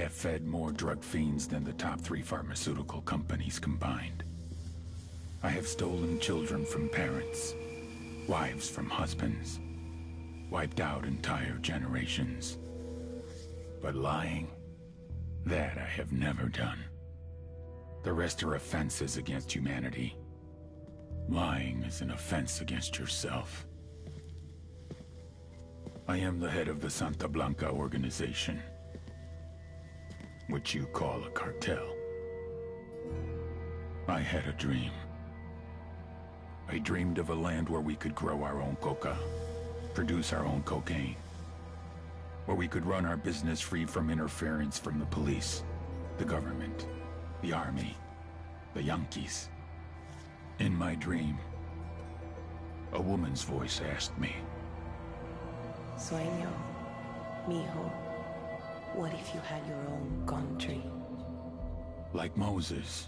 have fed more drug fiends than the top 3 pharmaceutical companies combined. I have stolen children from parents, wives from husbands, wiped out entire generations. But lying, that I have never done. The rest are offenses against humanity. Lying is an offense against yourself. I am the head of the Santa Blanca organization, which you call a cartel. I had a dream. I dreamed of a land where we could grow our own coca, produce our own cocaine, where we could run our business free from interference from the police, the government, the army, the Yankees. In my dream, a woman's voice asked me, Sueño, mijo, what if you had your own country? Like Moses,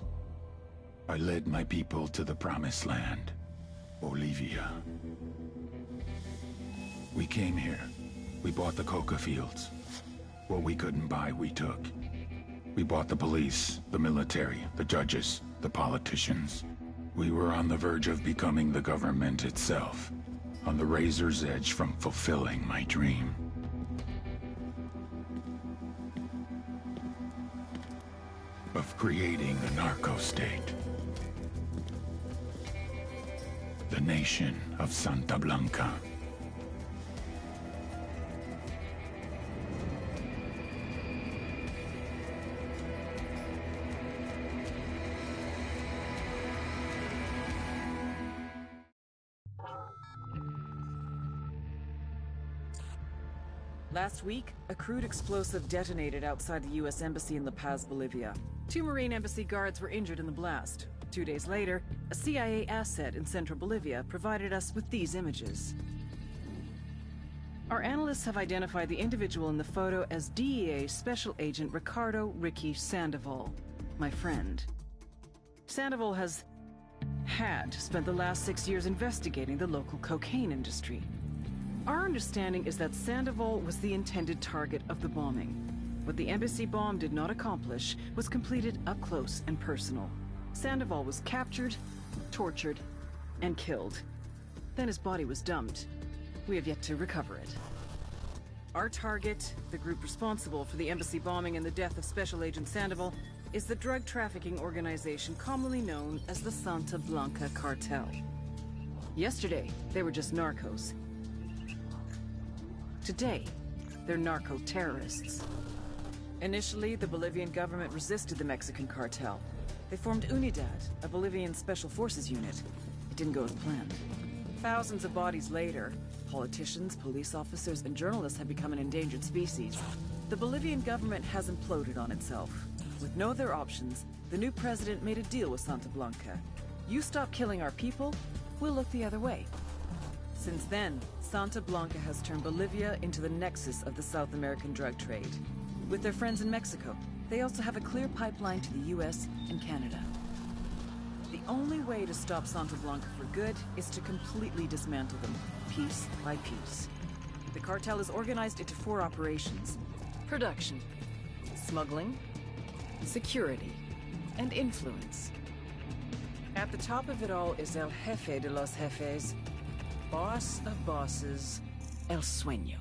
I led my people to the promised land, Bolivia. We came here. We bought the coca fields. What we couldn't buy, we took. We bought the police, the military, the judges, the politicians. We were on the verge of becoming the government itself, on the razor's edge from fulfilling my dream. Of creating a narco-state. The nation of Santa Blanca. Last week, a crude explosive detonated outside the U.S. Embassy in La Paz, Bolivia. 2 Marine Embassy guards were injured in the blast. 2 days later, a CIA asset in central Bolivia provided us with these images. Our analysts have identified the individual in the photo as DEA Special Agent Ricardo Ricky Sandoval, my friend. Sandoval had spent the last 6 years investigating the local cocaine industry. Our understanding is that Sandoval was the intended target of the bombing. What the embassy bomb did not accomplish was completed up close and personal. Sandoval was captured, tortured, and killed. Then his body was dumped. We have yet to recover it. Our target, the group responsible for the embassy bombing and the death of Special Agent Sandoval, is the drug trafficking organization commonly known as the Santa Blanca Cartel. Yesterday, they were just narcos. Today, they're narco-terrorists. Initially, the Bolivian government resisted the Mexican cartel. They formed Unidad, a Bolivian special forces unit. It didn't go as planned. Thousands of bodies later, politicians, police officers, and journalists have become an endangered species. The Bolivian government has imploded on itself. With no other options, the new president made a deal with Santa Blanca. You stop killing our people, we'll look the other way. Since then, Santa Blanca has turned Bolivia into the nexus of the South American drug trade. With their friends in Mexico, they also have a clear pipeline to the US and Canada. The only way to stop Santa Blanca for good is to completely dismantle them, piece by piece. The cartel is organized into 4 operations: production, smuggling, security, and influence. At the top of it all is El Jefe de los Jefes, boss of bosses, El Sueño.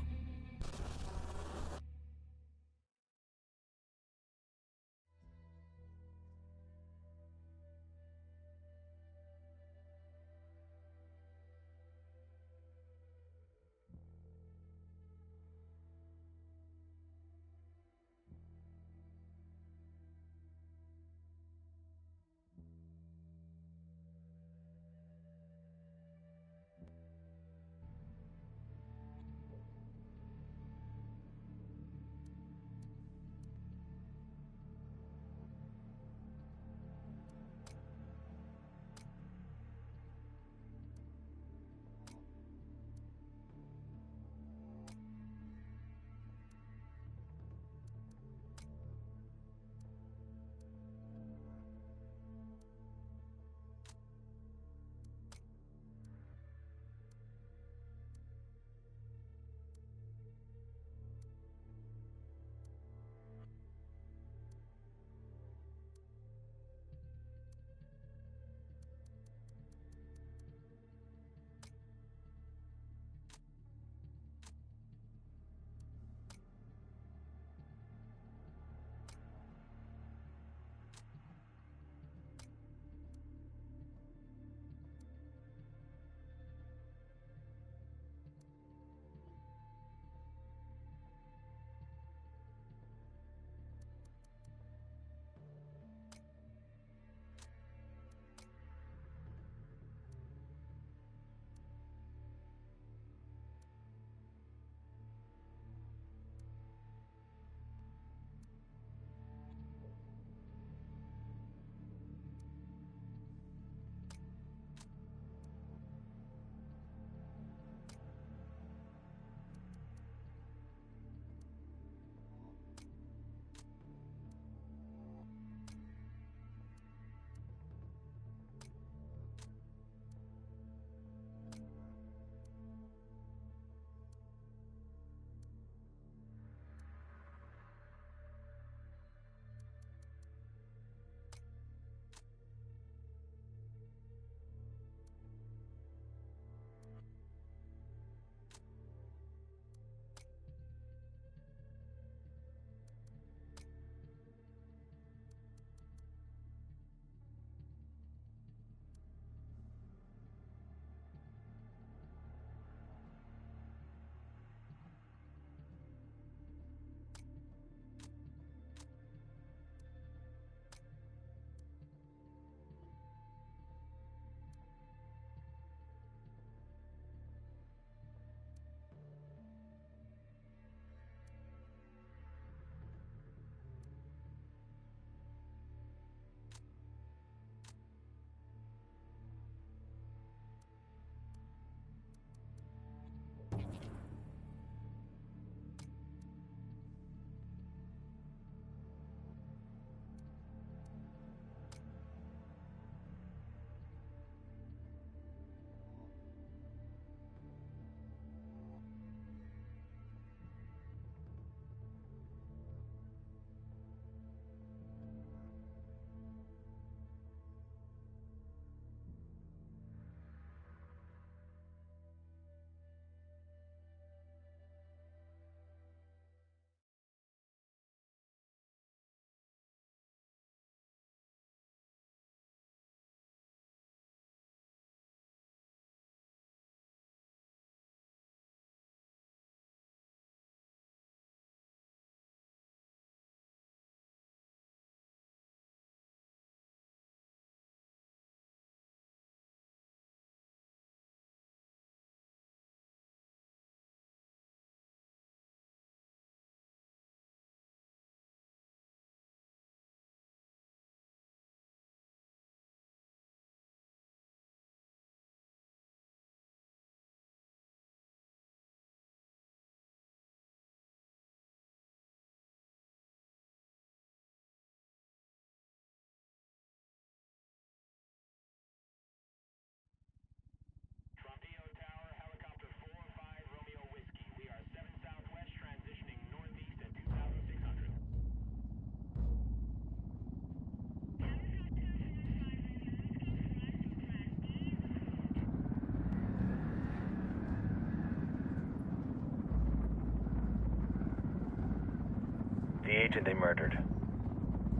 agent they murdered.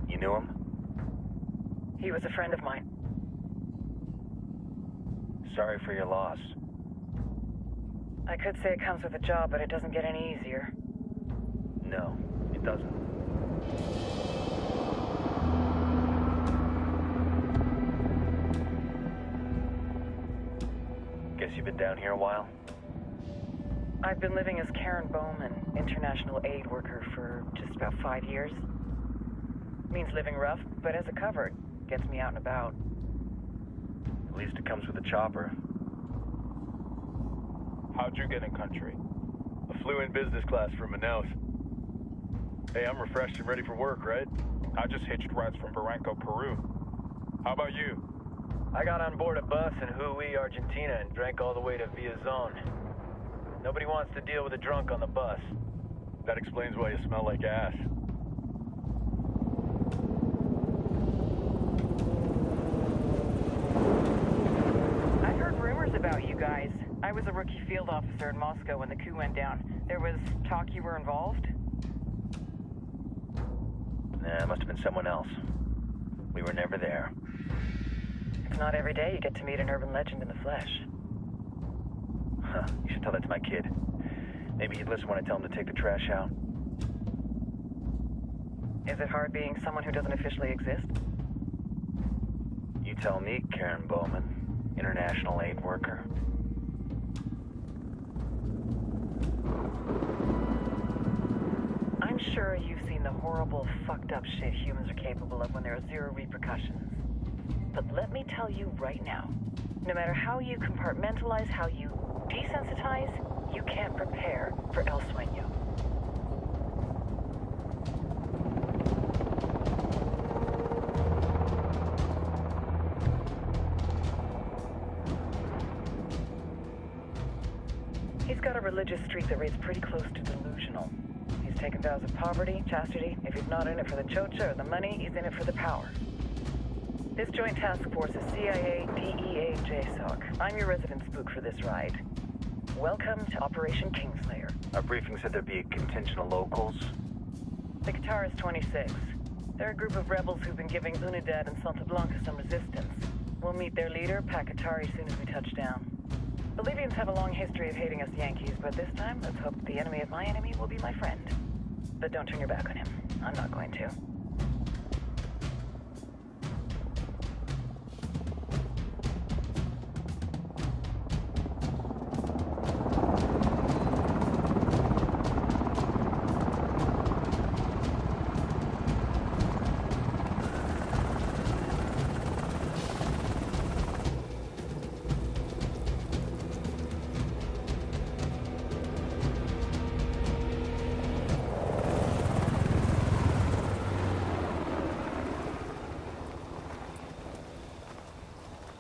You knew him? He was a friend of mine. Sorry for your loss. I could say it comes with a job, but it doesn't get any easier. No, it doesn't. Guess you've been down here a while? I've been living as Karen Bowman, international aid worker, for just about 5 years. Means living rough, but as a cover, gets me out and about. At least it comes with a chopper. How'd you get in country? I flew in business class from Manaus. Hey, I'm refreshed and ready for work, right? I just hitched rides from Barranco, Peru. How about you? I got on board a bus in Hui, Argentina, and drank all the way to Villazon. Nobody wants to deal with a drunk on the bus. That explains why you smell like ass. I've heard rumors about you guys. I was a rookie field officer in Moscow when the coup went down. There was talk you were involved? Nah, it must have been someone else. We were never there. It's not every day you get to meet an urban legend in the flesh. Huh, you should tell that to my kid. Maybe he'd listen when I tell him to take the trash out. Is it hard being someone who doesn't officially exist? You tell me, Karen Bowman, international aid worker. I'm sure you've seen the horrible, fucked up shit humans are capable of when there are zero repercussions. But let me tell you right now, no matter how you compartmentalize, how you desensitize, you can't prepare for El Sueño. He's got a religious streak that rates pretty close to delusional. He's taken vows of poverty, chastity. If he's not in it for the chocha or the money, he's in it for the power. This joint task force is CIA, DEA, JSOC. I'm your resident spook for this ride. Welcome to Operation Kingslayer. Our briefing said there'd be a contingent of locals. The Qatar is 26. They're a group of rebels who've been giving Unidad and Santa Blanca some resistance. We'll meet their leader, Pakatari, as soon as we touch down. Bolivians have a long history of hating us Yankees, but this time, let's hope the enemy of my enemy will be my friend. But don't turn your back on him. I'm not going to.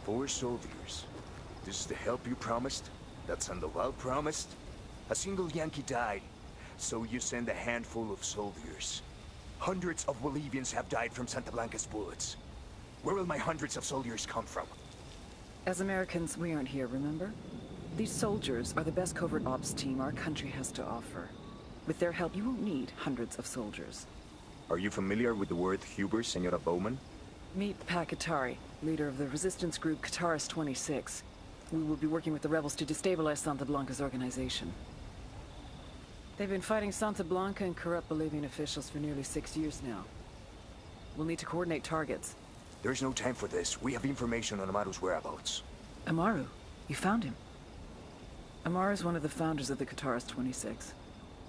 Four soldiers. This is the help you promised? That Sandoval promised? A single Yankee died, so you send a handful of soldiers. Hundreds of Bolivians have died from Santa Blanca's bullets. Where will my hundreds of soldiers come from? As Americans, we aren't here, remember? These soldiers are the best covert ops team our country has to offer. With their help, you won't need hundreds of soldiers. Are you familiar with the word Huber, Senora Bowman? Meet Pakatari, leader of the resistance group Qatar's 26. We will be working with the rebels to destabilize Santa Blanca's organization. They've been fighting Santa Blanca and corrupt Bolivian officials for nearly 6 years now. We'll need to coordinate targets. There's no time for this. We have information on Amaru's whereabouts. Amaru? You found him? Amaru is one of the founders of the Qatar's 26.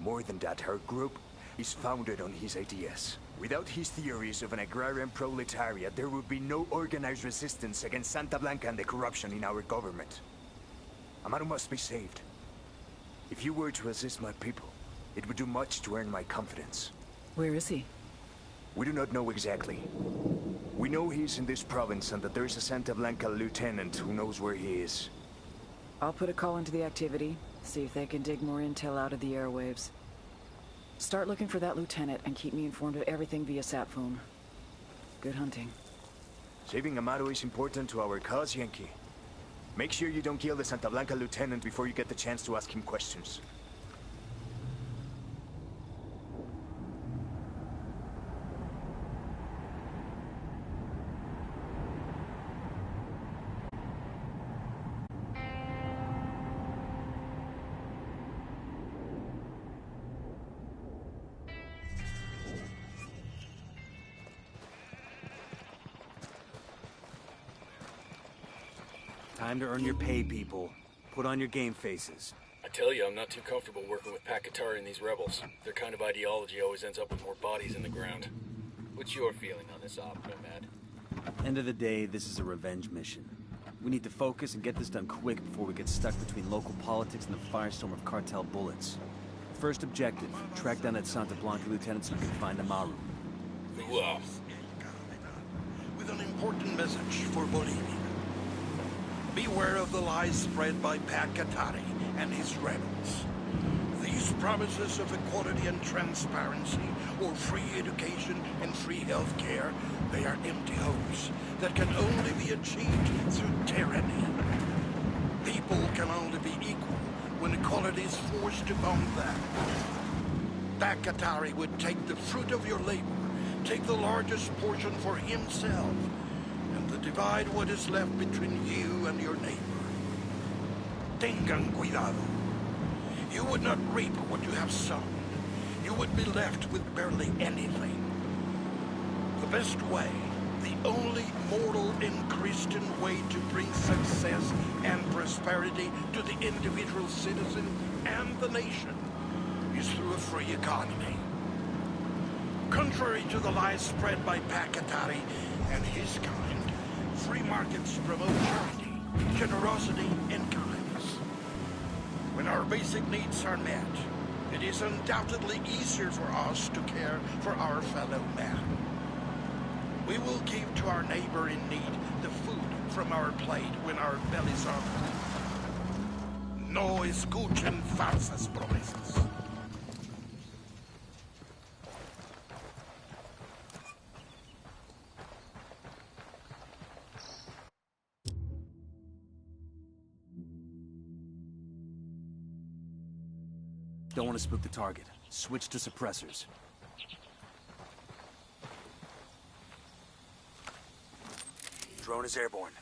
More than that, her group is founded on his ideas. Without his theories of an agrarian proletariat, there would be no organized resistance against Santa Blanca and the corruption in our government. Amaru must be saved. If you were to assist my people, it would do much to earn my confidence. Where is he? We do not know exactly. We know he's in this province and that there's a Santa Blanca lieutenant who knows where he is. I'll put a call into the activity, see if they can dig more intel out of the airwaves. Start looking for that lieutenant and keep me informed of everything via sat phone. Good hunting. Saving Amaru is important to our cause, Yankee. Make sure you don't kill the Santa Blanca lieutenant before you get the chance to ask him questions. Time to earn your pay, people. Put on your game faces. I tell you, I'm not too comfortable working with Pakatari and these rebels. Their kind of ideology always ends up with more bodies in the ground. What's your feeling on this op, Nomad? End of the day, this is a revenge mission. We need to focus and get this done quick before we get stuck between local politics and the firestorm of cartel bullets. First objective, track down that Santa Blanca lieutenant so you can find Amaru. With an important message for Bolivia. Beware of the lies spread by Pakatari and his rebels. These promises of equality and transparency, or free education and free health care, they are empty hopes that can only be achieved through tyranny. People can only be equal when equality is forced upon them. Pakatari would take the fruit of your labor, take the largest portion for himself, and divide what is left between you and your neighbor. Tengan cuidado. You would not reap what you have sown. You would be left with barely anything. The best way, the only moral and Christian way to bring success and prosperity to the individual citizen and the nation is through a free economy. Contrary to the lies spread by Pakatari and his kind, free markets promote charity, generosity, and kindness. When our basic needs are met, it is undoubtedly easier for us to care for our fellow man. We will give to our neighbor in need the food from our plate when our bellies are full. No escuchen falsas promesas. Don't want to spook the target. Switch to suppressors. Drone is airborne.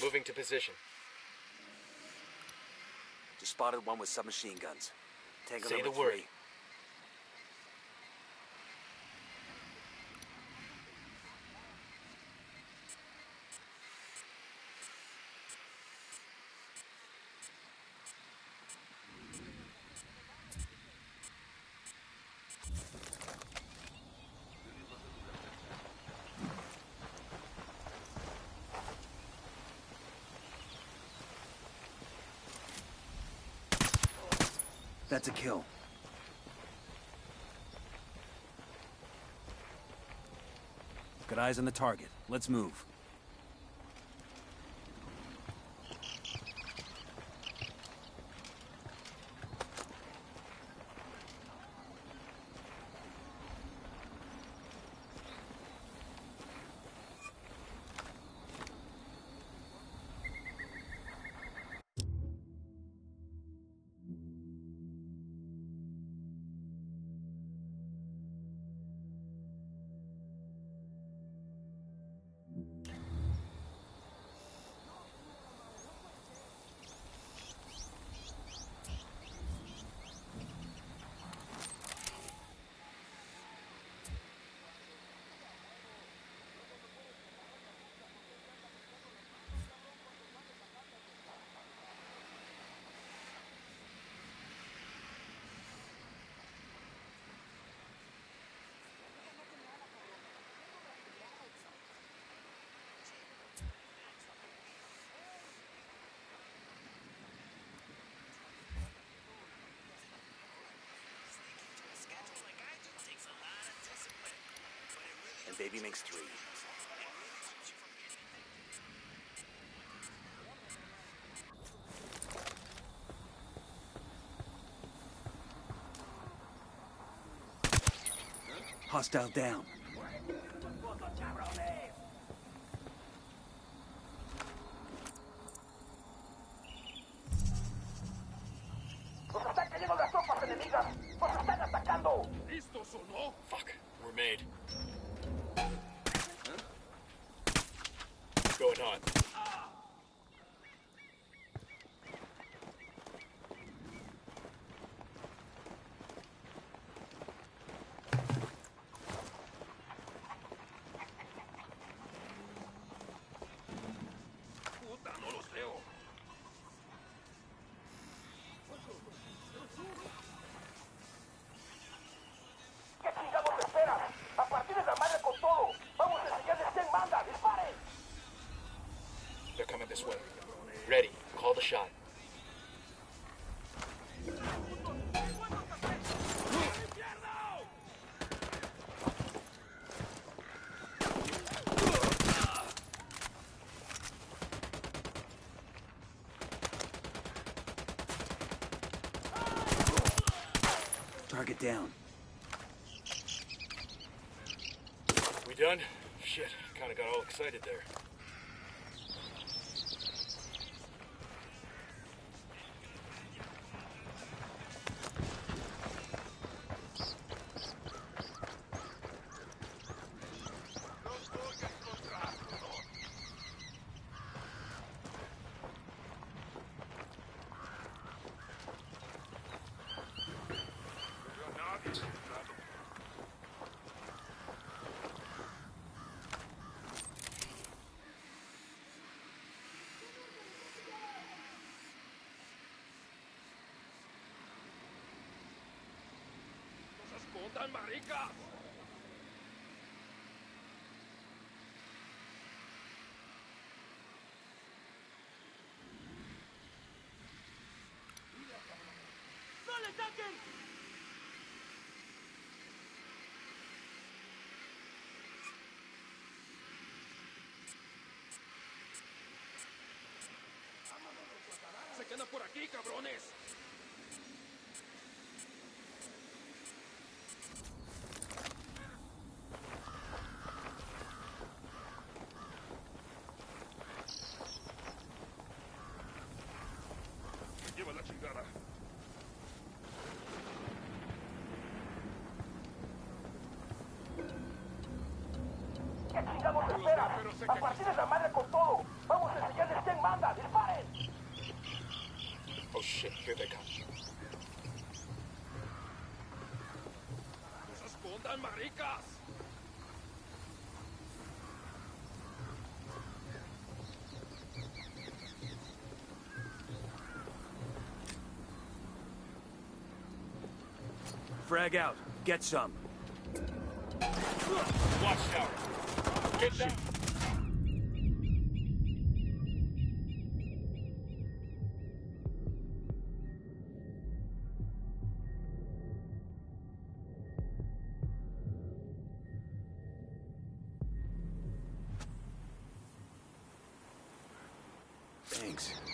Moving to position. Just spotted one with submachine guns. Tango Say number the word. 3. That's a kill. Got eyes on the target. Let's move. And baby makes 3. Hostile down. Fuck, we're made. What's going on? down. We done? Shit, kinda got all excited there. ¡Escondan, maricas! ¡No le saquen! ¡Se quedan por aquí, cabrones! Lleva la chingada. ¿Qué chingados esperan? ¡A partir de la madre con todo! ¡Vamos a enseñarles quién manda! ¡Disparen! Oh shit, here they come. ¡No se escondan, maricas! Frag out. Get some. Watchtower. Get down. Thanks.